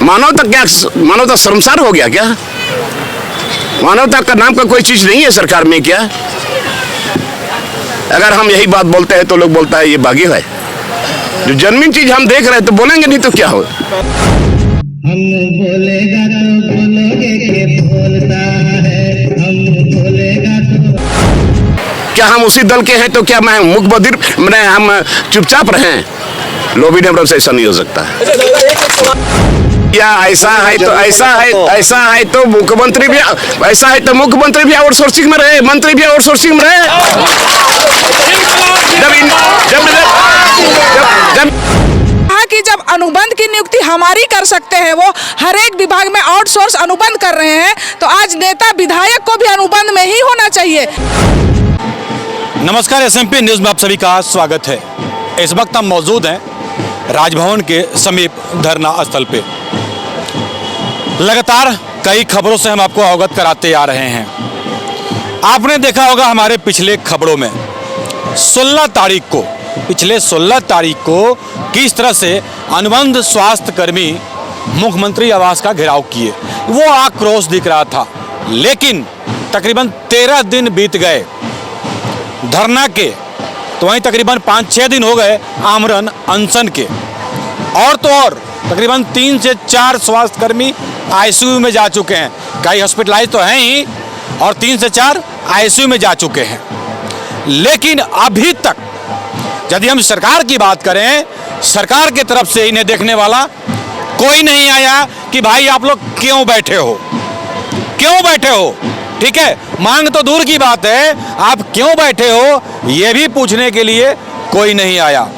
मानवता क्या, मानवता शर्मसार हो गया क्या? मानवता का नाम का कोई चीज नहीं है सरकार में क्या? अगर हम यही बात बोलते हैं तो लोग बोलता है ये बागी है। जो जन्मीन चीज हम देख रहे हैं तो बोलेंगे नहीं तो क्या हो? हम बोलेगा तो बोलोगे के बोलता है, हम बोलेगा तो। क्या हम उसी दल के हैं तो क्या मैं मुख बधिर, मैंने हम चुपचाप रहें? लोभी नेमरम से ऐसा नहीं हो सकता है। या ऐसा है तो मुख्यमंत्री भी, ऐसा है तो मुख्यमंत्री भी आउटसोर्सिंग में रहे, मंत्री भी आउटसोर्सिंग में रहे। जब अनुबंध की नियुक्ति हमारी कर सकते हैं, वो हर एक विभाग में आउटसोर्स अनुबंध कर रहे हैं, तो आज नेता विधायक को भी अनुबंध में ही होना चाहिए। नमस्कार, SMP न्यूज में आप सभी का स्वागत है। इस वक्त हम मौजूद हैं राजभवन के समीप धरना स्थल पे। लगातार कई खबरों से हम आपको अवगत कराते आ रहे हैं। आपने देखा होगा हमारे पिछले खबरों में 16 तारीख को किस तरह से अनुबंध स्वास्थ्य कर्मी मुख्यमंत्री आवास का घेराव किए, वो आक्रोश दिख रहा था। लेकिन तकरीबन 13 दिन बीत गए धरना के, तो वहीं तकरीबन 5-6 दिन हो गए आमरण अनशन के, और तो और तकरीबन 3 से 4 स्वास्थ्यकर्मी ICU में जा चुके हैं। कई हॉस्पिटलाइज तो हैं ही, और 3 से 4 ICU में जा चुके हैं। लेकिन अभी तक यदि हम सरकार की बात करें, सरकार की तरफ से इन्हें देखने वाला कोई नहीं आया कि भाई आप लोग क्यों बैठे हो। ठीक है, मांग तो दूर की बात है, आप क्यों बैठे हो ये भी पूछने के लिए कोई नहीं आया।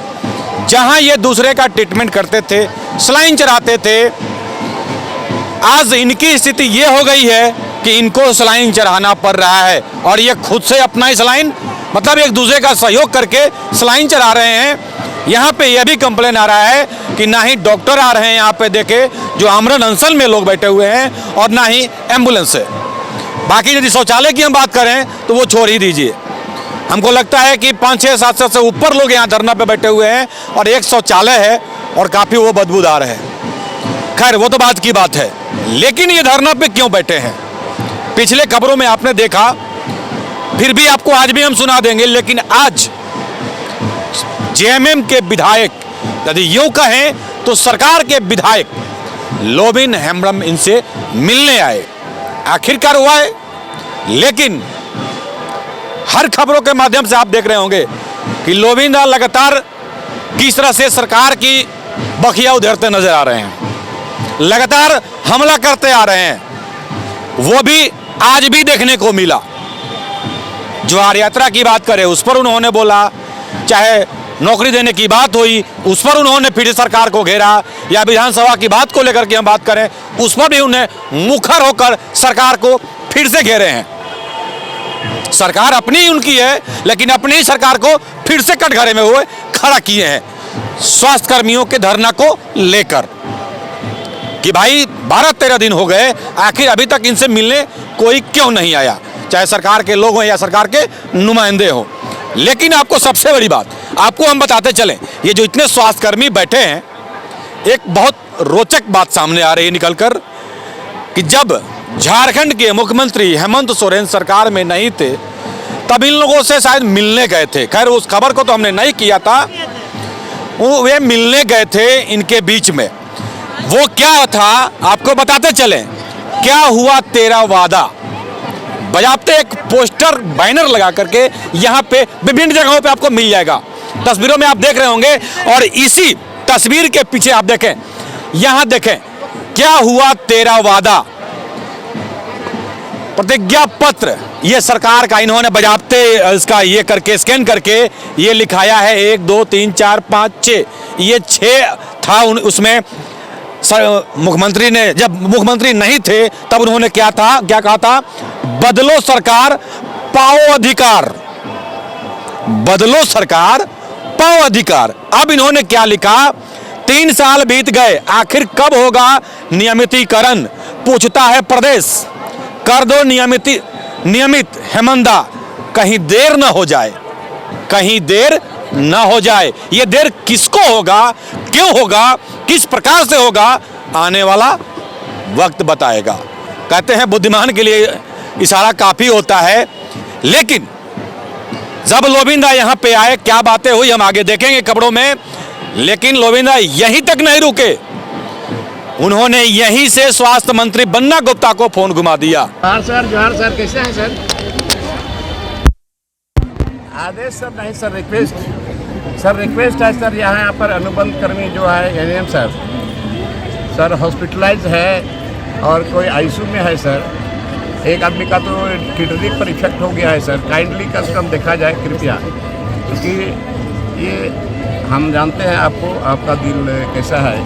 जहां ये दूसरे का ट्रीटमेंट करते थे, सलाइन चढ़ाते थे, आज इनकी स्थिति ये हो गई है कि इनको सलाइन चढ़ाना पड़ रहा है, और ये खुद से अपना ही सलाइन, मतलब एक दूसरे का सहयोग करके सलाइन चढ़ा रहे हैं। यहाँ पे यह भी कंप्लेन आ रहा है कि ना ही डॉक्टर आ रहे हैं यहाँ पे देखे जो आमरण अनशन में लोग बैठे हुए हैं, और ना ही एम्बुलेंस है। बाकी यदि शौचालय की हम बात करें तो वो छोड़ ही दीजिए। हमको लगता है कि 500-600 से ऊपर लोग यहाँ धरना पे बैठे हुए हैं, और एक शौचालय है और काफ़ी वो बदबूदार है। खैर, वो तो बात की बात है। लेकिन ये धरना पे क्यों बैठे हैं, पिछले खबरों में आपने देखा, फिर भी आपको आज भी हम सुना देंगे। लेकिन आज JMM के विधायक, यदि यूं कहें तो सरकार के विधायक लोबिन हेम्ब्रम इनसे मिलने आए। आखिरकार हुआ है, लेकिन हर खबरों के माध्यम से आप देख रहे होंगे कि लोबिन लगातार किस तरह से सरकार की बखिया उधेड़ते नजर आ रहे हैं, लगातार हमला करते आ रहे हैं। वो भी आज भी देखने को मिला। ज्वार यात्रा की बात करें, उस पर उन्होंने बोला, चाहे नौकरी देने की बात हुई उस पर उन्होंने फिर सरकार को घेरा, या विधानसभा की बात को लेकर के हम बात करें उस पर भी उन्हें मुखर होकर सरकार को फिर से घेरे हैं। सरकार अपनी उनकी है, लेकिन अपनी ही सरकार को फिर से कटघरे में हुए खड़ा किए हैं स्वास्थ्य कर्मियों के धरना को लेकर, कि भाई 12-13 दिन हो गए, आखिर अभी तक इनसे मिलने कोई क्यों नहीं आया, चाहे सरकार के लोग हों या सरकार के नुमाइंदे हों। लेकिन आपको सबसे बड़ी बात आपको हम बताते चलें, ये जो इतने स्वास्थ्यकर्मी बैठे हैं, एक बहुत रोचक बात सामने आ रही है निकलकर, कि जब झारखंड के मुख्यमंत्री हेमंत सोरेन सरकार में नहीं थे, तब इन लोगों से शायद मिलने गए थे। खैर, उस खबर को तो हमने नहीं किया था, वे मिलने गए थे इनके बीच में। वो क्या था आपको बताते चलें। क्या हुआ तेरा वादा, बजाते एक पोस्टर बैनर लगा करके यहाँ पे विभिन्न जगहों पे आपको मिल जाएगा। तस्वीरों में आप देख रहे होंगे, और इसी तस्वीर के पीछे आप देखें, यहाँ देखें, क्या हुआ तेरा वादा प्रतिज्ञा पत्र, ये सरकार का इन्होंने बजाते इसका ये करके स्कैन करके ये लिखाया है 1 2 3 4 5 6, ये 6 था। उसमें मुख्यमंत्री ने, जब मुख्यमंत्री नहीं थे तब उन्होंने क्या कहा था, बदलो सरकार पाओ अधिकार, बदलो सरकार पाओ अधिकार। अब इन्होंने क्या लिखा, 3 साल बीत गए, आखिर कब होगा नियमितीकरण, पूछता है प्रदेश, कर दो नियमित हेमंदा, कहीं देर न हो जाए, कहीं देर न हो जाए। ये देर किसको होगा, क्यों होगा, किस प्रकार से होगा, आने वाला वक्त बताएगा। कहते हैं बुद्धिमान के लिए इशारा काफी होता है, लेकिन जब लोबिंदा यहां पे आए क्या बातें हुई हम आगे देखेंगे खबरों में। लेकिन लोबिंदा यहीं तक नहीं रुके, उन्होंने यहीं से स्वास्थ्य मंत्री बन्ना गुप्ता को फोन घुमा दिया। जोहार सर, कैसे हैं सर? आदेश सर नहीं सर, रिक्वेस्ट है सर। यहाँ पर अनुबंध कर्मी जो है एनएम सर हॉस्पिटलाइज है और कोई आईसीयू में है सर। एक आदमी का तो किडनी पर इफेक्ट हो गया है सर। काइंडली कम देखा जाए कृपया, क्योंकि ये हम जानते हैं आपका दिल कैसा है,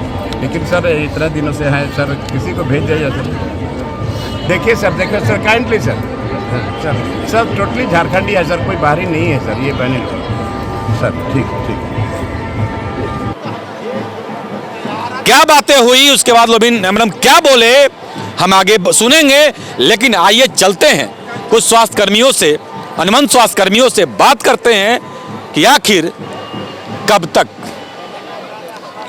लेकिन सर इतने दिनों से है सर, किसी को भेज जाइए सर। देखिए सर काइंडली सर टोटली झारखंडी है सर, कोई बाहरी नहीं है सर, ये बहने लोग सर। ठीक क्या बातें हुई उसके बाद लोबिन हेम्ब्रम क्या बोले हम आगे सुनेंगे, लेकिन आइए चलते हैं कुछ स्वास्थ्य कर्मियों से, अनुबंध स्वास्थ्य कर्मियों से बात करते हैं कि आखिर कब तक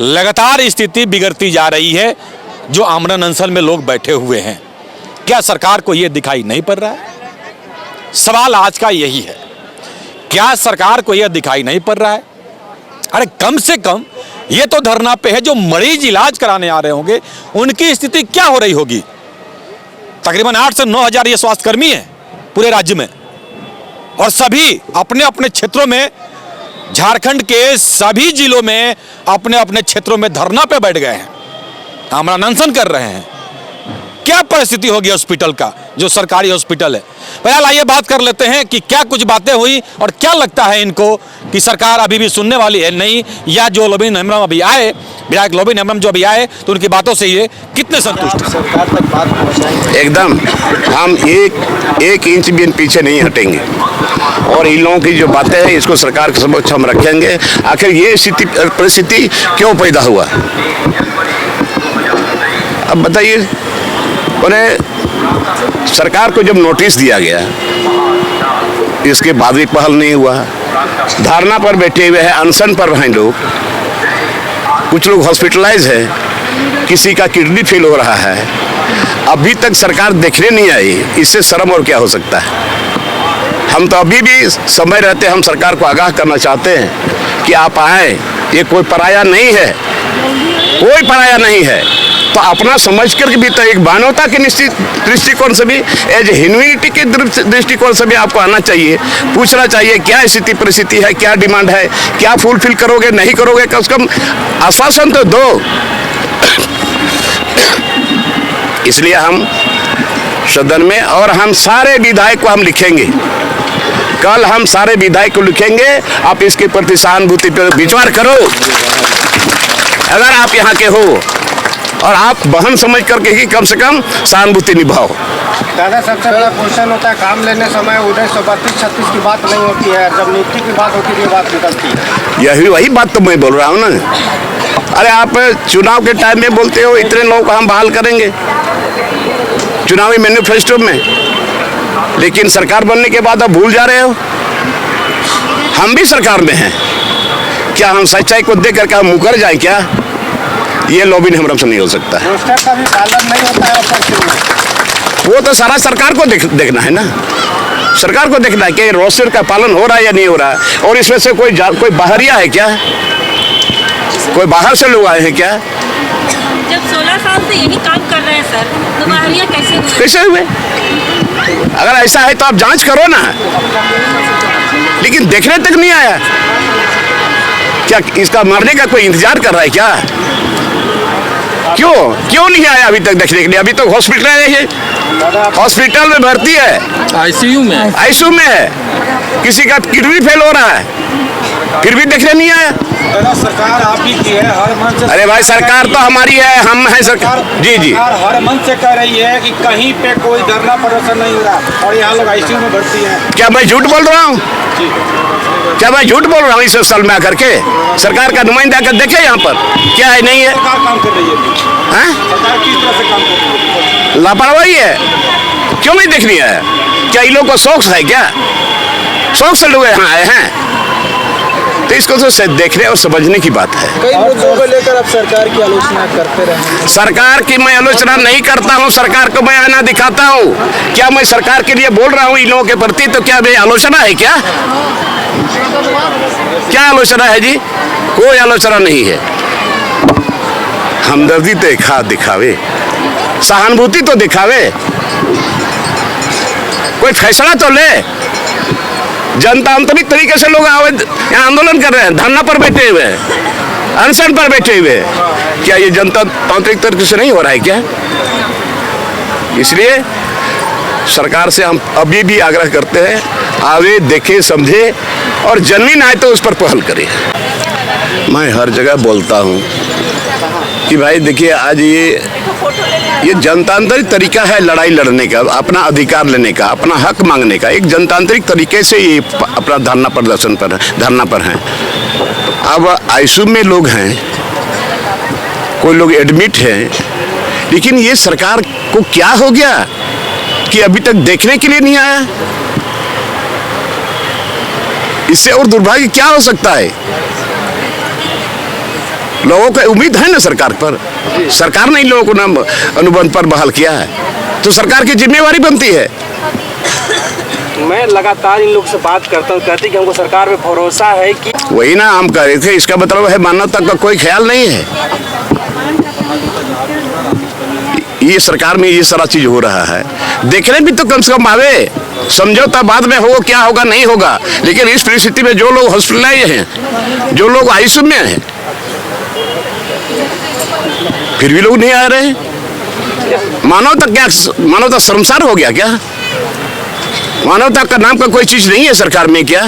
लगातार स्थिति बिगड़ती जा रही है। जो आमरण अनशन में लोग बैठे हुए हैं, क्या सरकार को यह दिखाई नहीं पड़ रहा है? सवाल आज का यही है, क्या सरकार को यह दिखाई नहीं पड़ रहा है? अरे कम से कम ये तो धरना पे है, जो मरीज इलाज कराने आ रहे होंगे उनकी स्थिति क्या हो रही होगी। तकरीबन 8 से 9 हजार ये स्वास्थ्य कर्मी हैं पूरे राज्य में, और सभी अपने अपने क्षेत्रों में, झारखंड के सभी जिलों में अपने अपने क्षेत्रों में धरना पे बैठ गए हैं, आमरण अनशन कर रहे हैं। क्या परिस्थिति होगी हॉस्पिटल का, जो सरकारी हॉस्पिटल है। फिलहाल आइए बात कर लेते हैं कि क्या कुछ बातें हुई और क्या लगता है इनको कि सरकार अभी भी सुनने वाली है नहीं, या जो लोबिन हेम्ब्रम अभी आए, विधायक लोबिन हेम्ब्रम जो अभी आए, तो उनकी बातों से ये कितने संतुष्ट हैं? सरकार तक बात पहुंचाएंगे एकदम। हम एक इंच भी पीछे नहीं हटेंगे, और इन लोगों की जो बातें हैं इसको सरकार के समक्ष हम रखेंगे। आखिर ये परिस्थिति क्यों पैदा हुआ, अब बताइए। उन्हें सरकार को जब नोटिस दिया गया, इसके बाद भी पहल नहीं हुआ। धरना पर बैठे हुए हैं, अनशन पर हैं लोग, कुछ लोग हॉस्पिटलाइज है, किसी का किडनी फेल हो रहा है, अभी तक सरकार देखने नहीं आई। इससे शर्म और क्या हो सकता है। हम तो अभी भी समय रहते हम सरकार को आगाह करना चाहते हैं कि आप आए, ये कोई पराया नहीं है, कोई पराया नहीं है। तो अपना समझ कर भी, तो एक मानवता के निश्चित दृष्टिकोण से भी, एज ह्यूमैनिटी के दृष्टिकोण से भी आपको आना चाहिए, पूछना चाहिए क्या स्थिति परिस्थिति है, क्या डिमांड है, क्या फुलफिल करोगे नहीं करोगे, कम से कम आश्वासन तो दो। इसलिए हम सदन में, और हम सारे विधायक को हम लिखेंगे, कल हम सारे विधायक को लिखेंगे, आप इसके प्रति सहानुभूति पर विचार करो। अगर आप यहाँ के हो और आप बहन समझ करके ही कम से कम सहानुभूति निभाओ। दादा, सबसे बड़ा क्वेश्चन होता है काम लेने समय 1932-36 की बात नहीं होती है, जब नियुक्ति की बात होती है ये बात निकलती है। यही वही बात तो मैं बोल रहा हूँ ना। अरे आप चुनाव के टाइम में बोलते हो इतने लोगों को हम बहाल करेंगे चुनावी मैनिफेस्टो में, लेकिन सरकार बनने के बाद आप भूल जा रहे हो। हम भी सरकार में हैं, क्या हम सच्चाई को देख करके हम मुकर जाए क्या? ये लोबिन हेम्ब्रम से नहीं हो सकता है। रोस्टर का भी पालन नहीं होता है, वो तो सारा सरकार को देखना है ना, सरकार को देखना है कि रोस्टर का पालन हो रहा है या नहीं हो रहा है। और इसमें से कोई बाहरिया है क्या? कोई बाहर से लोग आए हैं क्या? जब 16 साल से यही काम कर रहे हैं सर, तो बाहरिया कैसे हुए? अगर ऐसा है तो आप जांच करो ना, लेकिन देखने तक नहीं आया। क्या इसका मरने का कोई इंतजार कर रहा है क्या? क्यों नहीं आया अभी तक देखने के लिए? अभी तो हॉस्पिटल है, हॉस्पिटल में भर्ती है, आईसीयू में है, किसी का किडनी फेल हो रहा है, फिर भी देखने नहीं आया। सरकार आप ही की है, हर मंच से। अरे भाई सरकार तो हमारी है, हम हैं सरकार। जी हर मंच से कह रही है कि कहीं पे कोई धरना प्रदर्शन नहीं हो रहा, और यहाँ लोग आईसीयू में भर्ती हैं। क्या मैं झूठ बोल रहा हूँ? क्या मैं झूठ बोल रहा हूँ? इस साल में आकर के सरकार का नुमाइंदा आकर देखे यहाँ पर क्या है नहीं है। सरकार काम कर रही है, सरकार किस तरह से काम कर रही है? लापरवाही है, क्यों नहीं देखनी है? क्या इन लोगों को शौक है क्या? शौक से लोग यहाँ आए हैं? तो इसको तो देखने और समझने की बात है। कई मुद्दों को लेकर आप सरकार की आलोचना करते रहे। सरकार की मैं आलोचना नहीं करता हूँ, सरकार को मैं आईना दिखाता हूँ। क्या मैं सरकार के लिए बोल रहा हूँ इन लोगों के प्रति? तो क्या मेरी आलोचना है? क्या आलोचना है जी? कोई आलोचना नहीं है। हमदर्दी तो दिखावे, सहानुभूति तो दिखावे, कोई फैसला तो ले। जनतांत्रिक तरीके से लोग यहाँ आंदोलन कर रहे हैं, धरना पर बैठे हुए हैं, अनशन पर बैठे हुए हैं। क्या ये जनतांत्रिक तरीके से नहीं हो रहा है क्या? इसलिए सरकार से हम अभी भी आग्रह करते हैं, आवे, देखे, समझे और जमीन आए तो उस पर पहल करें। मैं हर जगह बोलता हूँ कि भाई देखिए, आज ये जनतांत्रिक तरीका है लड़ाई लड़ने का, अपना अधिकार लेने का, अपना हक मांगने का। एक जनतांत्रिक तरीके से ये अपना धरना पर हैं। अब आईसीयू में लोग हैं, कोई लोग एडमिट हैं, लेकिन ये सरकार को क्या हो गया कि अभी तक देखने के लिए नहीं आया? इससे और दुर्भाग्य क्या हो सकता है? लोगों को उम्मीद है ना सरकार पर। सरकार ने इन लोगों को ना अनुबंध पर बहाल किया है, तो सरकार की जिम्मेवारी बनती है। मैं लगातार इन लोग से बात करता हूँ, कहते कि हमको सरकार पे भरोसा है कि वही ना हम कह रहे थे। इसका मतलब है मानवता का कोई ख्याल नहीं है। ये सरकार में ये सारा चीज हो रहा है, देखने भी तो कम से कम आवे। समझौता बाद में हो, क्या होगा नहीं होगा, लेकिन इस परिस्थिति में जो लोग हॉस्पिटलाइज हैं, जो लोग आईसीयू में हैं, फिर भी लोग नहीं आ रहे। मानवता शर्मसार हो गया क्या? मानवता का नाम का कोई चीज नहीं है सरकार में क्या?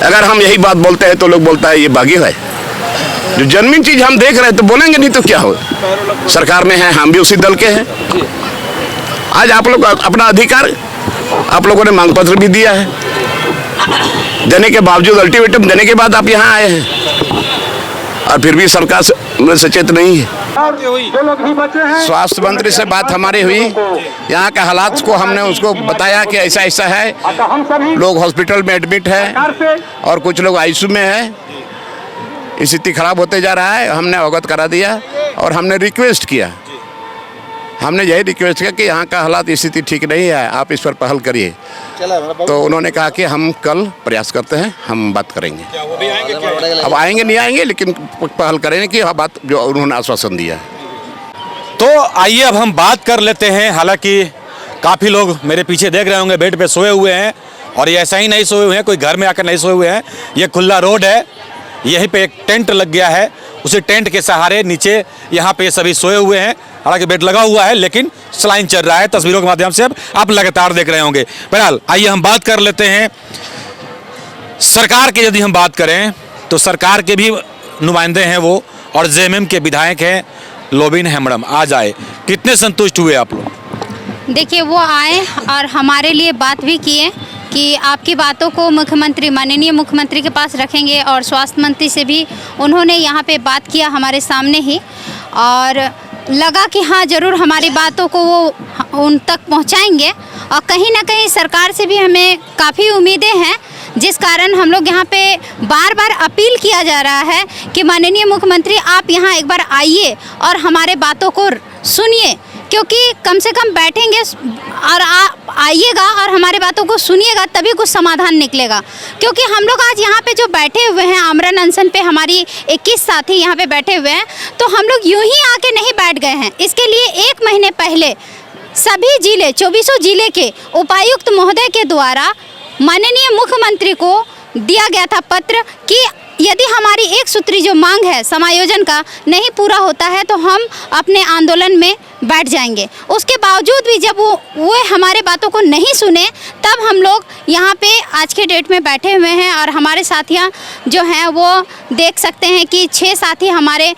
अगर हम यही बात बोलते हैं तो लोग बोलता है ये बागी है। जो जन्मीन चीज हम देख रहे हैं तो बोलेंगे नहीं तो क्या हो? सरकार में है, हम भी उसी दल के हैं। आज आप लोग अपना अधिकार, आप लोगों ने मांग पत्र भी दिया है, देने के बावजूद, अल्टीमेटम देने के बाद आप यहाँ आए हैं, और फिर भी सरकार सचेत नहीं है। स्वास्थ्य मंत्री से बात हमारी हुई, यहाँ के हालात को हमने उसको बताया कि ऐसा ऐसा है, लोग हॉस्पिटल में एडमिट है और कुछ लोग आईसीयू में है, स्थिति खराब होते जा रहा है। हमने अवगत करा दिया और हमने रिक्वेस्ट किया, हमने यही रिक्वेस्ट किया कि यहाँ का हालात स्थिति ठीक नहीं है, आप इस पर पहल करिए। तो उन्होंने कहा कि हम कल प्रयास करते हैं, हम बात करेंगे। अब आएंगे नहीं आएंगे, लेकिन पहल करेंगे कि बात जो उन्होंने आश्वासन दिया है। तो आइए अब हम बात कर लेते हैं। हालांकि काफ़ी लोग मेरे पीछे देख रहे होंगे, बेड पे सोए हुए हैं, और ये ऐसा ही नहीं सोए हुए हैं, कोई घर में आकर नहीं सोए हुए हैं। ये खुला रोड है, यहीं पे एक टेंट लग गया है, उसी टेंट के सहारे नीचे यहाँ पे सभी सोए हुए हैं। हालांकि बेड लगा हुआ है, लेकिन सलाइन चल रहा है। तस्वीरों के माध्यम से आप लगातार देख रहे होंगे। बहरहाल आइए हम बात कर लेते हैं सरकार की। यदि हम बात करें तो सरकार के भी नुमाइंदे हैं वो, और जेएमएम के विधायक हैं लोबिन हेम्ब्रम। आज आए, कितने संतुष्ट हुए आप लोग? देखिए, वो आए और हमारे लिए बात भी किए कि आपकी बातों को मुख्यमंत्री, माननीय मुख्यमंत्री के पास रखेंगे, और स्वास्थ्य मंत्री से भी उन्होंने यहाँ पे बात किया हमारे सामने ही, और लगा कि हाँ ज़रूर हमारी बातों को वो उन तक पहुँचाएंगे। और कहीं ना कहीं सरकार से भी हमें काफ़ी उम्मीदें हैं, जिस कारण हम लोग यहाँ पे बार बार अपील किया जा रहा है कि माननीय मुख्यमंत्री आप यहाँ एक बार आइए और हमारे बातों को सुनिए, क्योंकि कम से कम बैठेंगे और आप आइएगा और हमारे बातों को सुनिएगा, तभी कुछ समाधान निकलेगा। क्योंकि हम लोग आज यहाँ पे जो बैठे हुए हैं आमरण अनशन पे, हमारी 21 साथी यहाँ पे बैठे हुए हैं, तो हम लोग यूं ही आके नहीं बैठ गए हैं। इसके लिए 1 महीने पहले सभी जिले, 24 जिले के उपायुक्त महोदय के द्वारा माननीय मुख्यमंत्री को दिया गया था पत्र कि यदि हमारी एक सूत्री जो मांग है समायोजन का नहीं पूरा होता है तो हम अपने आंदोलन में बैठ जाएंगे। उसके बावजूद भी जब वो हमारे बातों को नहीं सुने, तब हम लोग यहाँ पे आज के डेट में बैठे हुए हैं। और हमारे साथियाँ जो हैं वो देख सकते हैं कि 6 साथी हमारे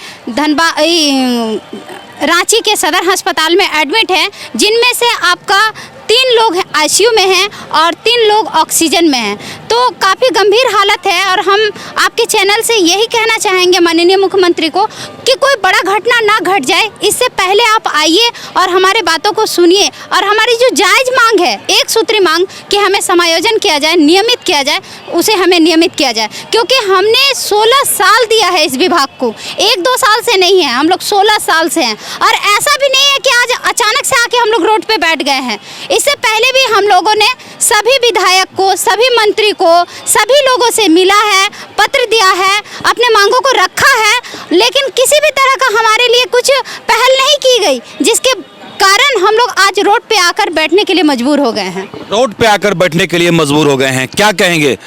रांची के सदर अस्पताल में एडमिट हैं, जिनमें से आपका 3 लोग आईसीयू में हैं और 3 लोग ऑक्सीजन में हैं। तो तो काफ़ी गंभीर हालत है। और हम आपके चैनल से यही कहना चाहेंगे माननीय मुख्यमंत्री को कि कोई बड़ा घटना ना घट जाए, इससे पहले आप आइए और हमारे बातों को सुनिए। और हमारी जो जायज़ मांग है, एक सूत्री मांग कि हमें समायोजन किया जाए, नियमित किया जाए, उसे हमें नियमित किया जाए। क्योंकि हमने 16 साल दिया है इस विभाग को, 1-2 साल से नहीं है, हम लोग 16 साल से हैं। और ऐसा भी नहीं है कि आज अचानक से आके हम लोग रोड पे बैठ गए हैं। इससे पहले भी हम लोगों ने सभी विधायक को, सभी मंत्री को, सभी लोगों से मिला है, पत्र दिया है, अपने मांगों को रखा है, लेकिन किसी भी तरह का हमारे लिए कुछ पहल नहीं की गई, जिसके कारण हम लोग आज रोड पे आकर बैठने के लिए मजबूर हो गए हैं। रोड पे आकर बैठने के लिए मजबूर हो गए हैं, क्या कहेंगे?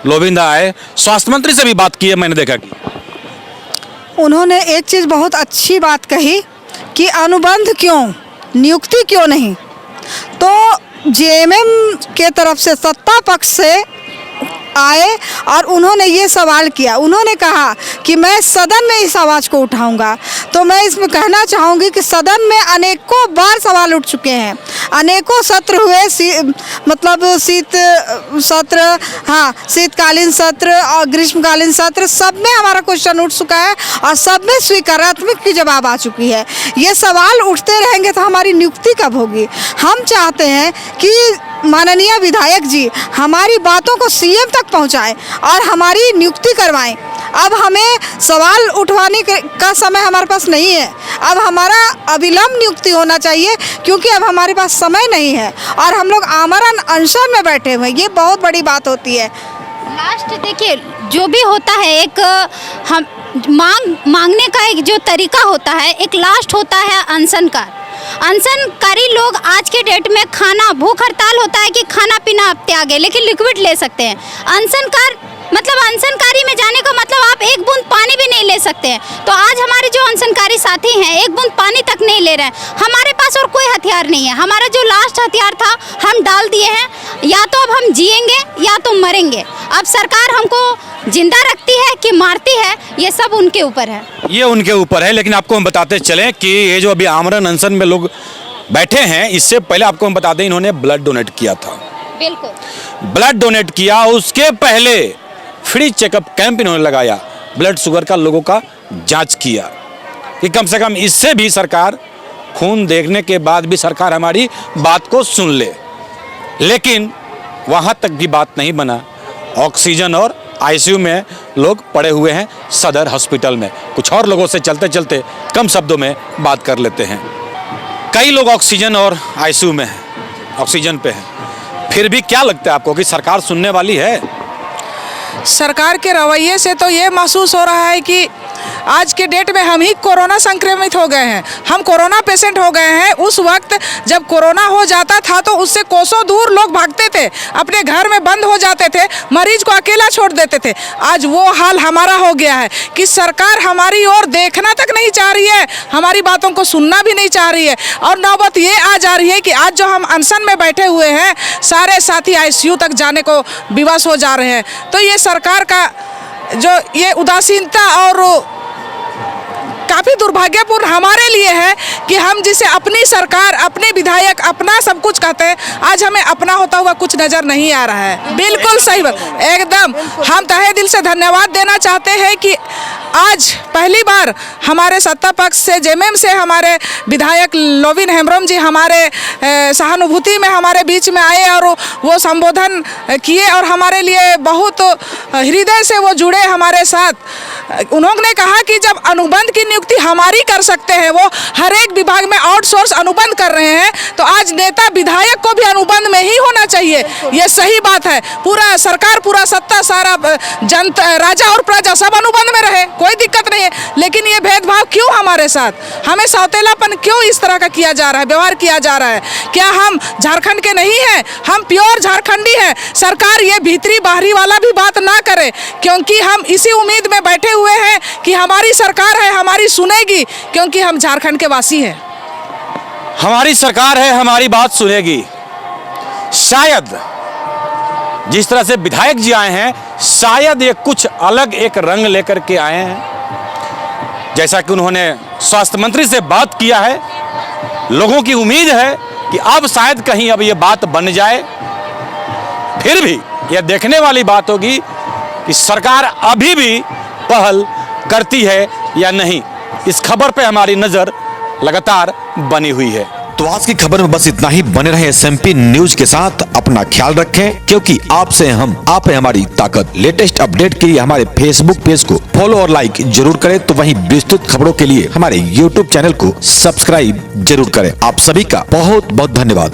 लोबिंदा आए, स्वास्थ्य मंत्री से भी बात की है, मैंने देखा कि उन्होंने एक चीज़ बहुत अच्छी बात कही कि अनुबंध क्यों, नियुक्ति क्यों नहीं। तो जेएमएम के तरफ से सत्ता पक्ष से आए और उन्होंने ये सवाल किया, उन्होंने कहा कि मैं सदन में इस आवाज़ को उठाऊंगा। तो मैं इसमें कहना चाहूँगी कि सदन में अनेकों बार सवाल उठ चुके हैं, अनेकों सत्र हुए, मतलब शीत सत्र, हाँ शीतकालीन सत्र और ग्रीष्मकालीन सत्र, सब में हमारा क्वेश्चन उठ चुका है और सब में स्वीकारात्मक की जवाब आ चुकी है। ये सवाल उठते रहेंगे तो हमारी नियुक्ति कब होगी? हम चाहते हैं कि माननीय विधायक जी हमारी बातों को सीएम तक पहुंचाएं और हमारी नियुक्ति करवाएं। अब हमें सवाल उठवाने का समय हमारे पास नहीं है, अब हमारा अविलंब नियुक्ति होना चाहिए, क्योंकि अब हमारे पास समय नहीं है और हम लोग आमरण अनशन में बैठे हुए हैं। ये बहुत बड़ी बात होती है। लास्ट देखिए, जो भी होता है एक हम मांगने का एक जो तरीका होता है, एक लास्ट होता है अनशनकार। अनशनकारी लोग आज के डेट में खाना, भूख हड़ताल होता है कि खाना पीना आप त्यागे, लेकिन लिक्विड ले सकते हैं। अनशनकार मतलब अनशनकारी में जाने का मतलब आप एक बूंद पानी भी नहीं ले सकते हैं। तो आज हमारे जो अनशनकारी साथी हैं एक बूंद पानी तक नहीं ले रहे हैं। हमारे पास और कोई हथियार नहीं है, हमारा जो लास्ट हथियार था हम डाल दिए हैं। या तो अब हम जिएंगे या तो मरेंगे। अब सरकार हमको जिंदा रखती है कि मारती है, ये सब उनके ऊपर है। ये उनके ऊपर है, लेकिन आपको हम बताते चलें कि ये जो अभी आमरण अनशन में लोग बैठे हैं, इससे पहले आपको हम बता दें इन्होंने ब्लड डोनेट किया था। बिल्कुल ब्लड डोनेट किया, उसके पहले फ्री चेकअप कैंप इन्होंने लगाया, ब्लड शुगर का लोगों का जांच किया कि कम से कम इससे भी सरकार, खून देखने के बाद भी सरकार हमारी बात को सुन ले। लेकिन वहाँ तक भी बात नहीं बना। ऑक्सीजन और आईसीयू में लोग पड़े हुए हैं सदर हॉस्पिटल में। कुछ और लोगों से चलते चलते कम शब्दों में बात कर लेते हैं। कई लोग ऑक्सीजन और आईसीयू में हैं, ऑक्सीजन पे हैं। फिर भी क्या लगता है आपको कि सरकार सुनने वाली है? सरकार के रवैये से तो ये महसूस हो रहा है कि आज के डेट में हम ही कोरोना संक्रमित हो गए हैं, हम कोरोना पेशेंट हो गए हैं। उस वक्त जब कोरोना हो जाता था तो उससे कोसों दूर लोग भागते थे, अपने घर में बंद हो जाते थे, मरीज को अकेला छोड़ देते थे। आज वो हाल हमारा हो गया है कि सरकार हमारी ओर देखना तक नहीं चाह रही है, हमारी बातों को सुनना भी नहीं चाह रही है। और नौबत ये आ जा रही है कि आज जो हम अनशन में बैठे हुए हैं, सारे साथी आईसीयू तक जाने को विवश हो जा रहे हैं। तो ये सरकार का जो ये उदासीनता और काफ़ी दुर्भाग्यपूर्ण हमारे लिए है कि हम जिसे अपनी सरकार, अपने विधायक, अपना सब कुछ कहते हैं, आज हमें अपना होता हुआ कुछ नज़र नहीं आ रहा है। बिल्कुल सही बात, एकदम। हम तहे दिल से धन्यवाद देना चाहते हैं कि आज पहली बार हमारे सत्ता पक्ष से, जेएमएम से हमारे विधायक लोबिन हेम्ब्रम जी हमारे सहानुभूति में हमारे बीच में आए और वो संबोधन किए और हमारे लिए बहुत हृदय से वो जुड़े हमारे साथ। उन्होंने कहा कि जब अनुबंध की नियुक्ति हमारी कर सकते हैं, वो हर एक विभाग में आउटसोर्स अनुबंध कर रहे हैं, तो आज नेता विधायक को भी अनुबंध में ही होना चाहिए। ये सही बात है। पूरा सरकार, पूरा सत्ता, सारा जनता, राजा और प्रजा सब अनुबंध में रहे, कोई दिक्कत नहीं है। लेकिन ये भेदभाव क्यों हमारे साथ? हमें सौतेलापन क्यों इस तरह का किया जा रहा है, व्यवहार किया जा रहा है? क्या हम झारखंड के नहीं हैं? हम प्योर झारखंडी हैं। सरकार ये भीतरी बाहरी वाला भी बात ना करे, क्योंकि हम इसी उम्मीद में बैठे हुए हैं कि हमारी सरकार है, हमारी सुनेगी, क्योंकि हम झारखंड के वासी हैं। हमारी सरकार है, हमारी बात सुनेगी। शायद जिस तरह से विधायक जी आए हैं, शायद ये कुछ अलग एक रंग लेकर के आए हैं। जैसा कि उन्होंने स्वास्थ्य मंत्री से बात किया है, लोगों की उम्मीद है कि अब शायद कहीं अब ये बात बन जाए। फिर भी यह देखने वाली बात होगी कि सरकार अभी भी पहल करती है या नहीं। इस खबर पे हमारी नजर लगातार बनी हुई है। तो आज की खबर में बस इतना ही। बने रहे SMP न्यूज के साथ, अपना ख्याल रखें, क्योंकि आपसे हम, आप है हमारी ताकत। लेटेस्ट अपडेट के लिए हमारे फेसबुक पेज को फॉलो और लाइक जरूर करें, तो वहीं विस्तृत खबरों के लिए हमारे YouTube चैनल को सब्सक्राइब जरूर करें। आप सभी का बहुत बहुत धन्यवाद।